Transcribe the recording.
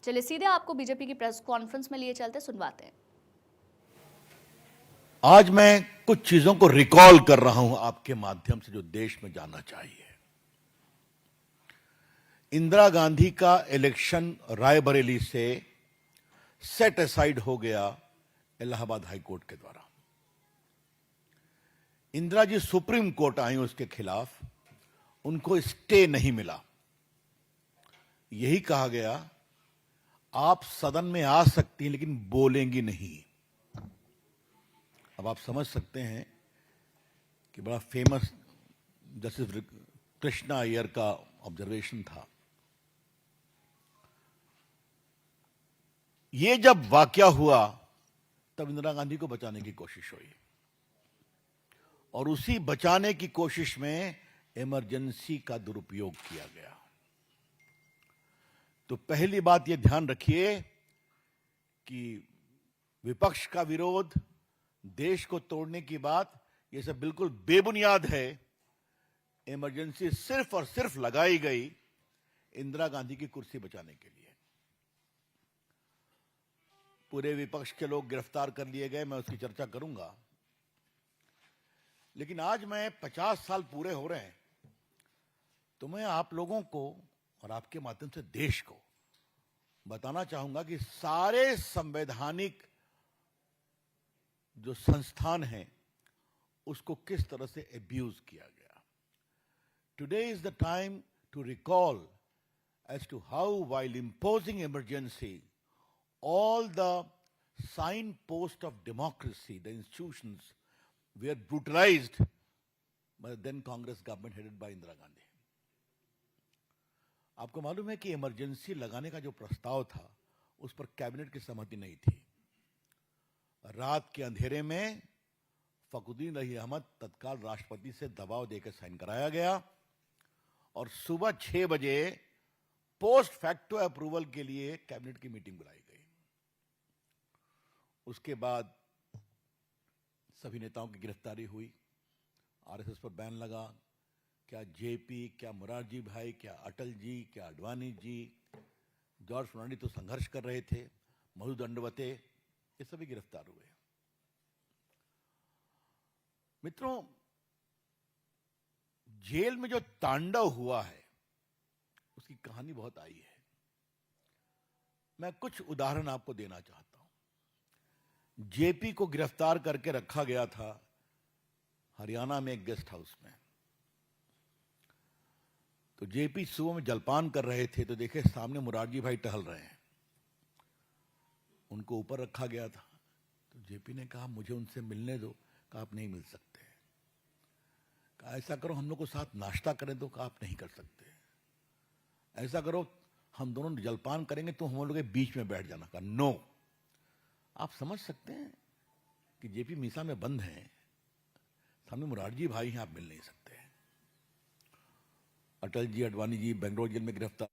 चलिए सीधे आपको बीजेपी की प्रेस कॉन्फ्रेंस में लिए चलते, सुनवाते हैं। आज मैं कुछ चीजों को रिकॉल कर रहा हूं आपके माध्यम से, जो देश में जाना चाहिए। इंदिरा गांधी का इलेक्शन रायबरेली से सेट असाइड हो गया इलाहाबाद हाई कोर्ट के द्वारा। इंदिरा जी सुप्रीम कोर्ट आई उसके खिलाफ, उनको स्टे नहीं मिला। यही कहा गया, आप सदन में आ सकती हैं लेकिन बोलेंगी नहीं। अब आप समझ सकते हैं कि बड़ा फेमस जस्टिस कृष्णा अय्यर का ऑब्जर्वेशन था। ये जब वाकया हुआ तब इंदिरा गांधी को बचाने की कोशिश हुई, और उसी बचाने की कोशिश में इमरजेंसी का दुरुपयोग किया गया। तो पहली बात यह ध्यान रखिए कि विपक्ष का विरोध, देश को तोड़ने की बात, यह सब बिल्कुल बेबुनियाद है। इमरजेंसी सिर्फ और सिर्फ लगाई गई इंदिरा गांधी की कुर्सी बचाने के लिए। पूरे विपक्ष के लोग गिरफ्तार कर लिए गए, मैं उसकी चर्चा करूंगा। लेकिन आज मैं 50 साल पूरे हो रहे हैं, तो मैं आप लोगों को और आपके माध्यम से देश को बताना चाहूंगा कि सारे संवैधानिक जो संस्थान हैं उसको किस तरह से एब्यूज किया गया। Today is the time to recall as to how, while imposing emergency, all the signposts of democracy, the institutions, were brutalized by the then Congress government headed by Indira Gandhi. आपको मालूम है कि emergency लगाने का जो प्रस्ताव था उस पर कैबिनेट की सहमति नहीं थी। रात के अंधेरे में फखरुद्दीन रही अहमद तत्काल राष्ट्रपति से दबाव देकर साइन कराया गया, और सुबह 6 बजे पोस्ट फैक्टो अप्रूवल के लिए कैबिनेट की मीटिंग बुलाई गई। उसके बाद सभी नेताओं की गिरफ्तारी हुई, आरएसएस पर बैन लगा। क्या जेपी, क्या मोरारजी भाई, क्या अटल जी, क्या आडवाणी जी, जॉर्ज फर्नांडिस तो संघर्ष कर रहे थे, मधु दंडवते, ये सभी गिरफ्तार हुए। मित्रों, जेल में जो तांडव हुआ है उसकी कहानी बहुत आई है। मैं कुछ उदाहरण आपको देना चाहता हूं। जेपी को गिरफ्तार करके रखा गया था हरियाणा में एक गेस्ट हाउस में। तो जेपी सुबह में जलपान कर रहे थे तो देखे सामने मुरारजी भाई टहल रहे हैं, उनको ऊपर रखा गया था। तो जेपी ने कहा मुझे उनसे मिलने दो। कहा आप नहीं मिल सकते। कहा ऐसा करो हम लोग को साथ नाश्ता करें दो। कहा आप नहीं कर सकते। ऐसा करो हम दोनों जलपान करेंगे तो हम लोग के बीच में बैठ जाना। कहा नो। आप समझ सकते हैं कि जेपी मीसा में बंद हैं, सामने मुरारजी भाई हैं, आप मिल नहीं सकते। अटल जी, आडवाणी जी बेंगलोर जेल में गिरफ्तार।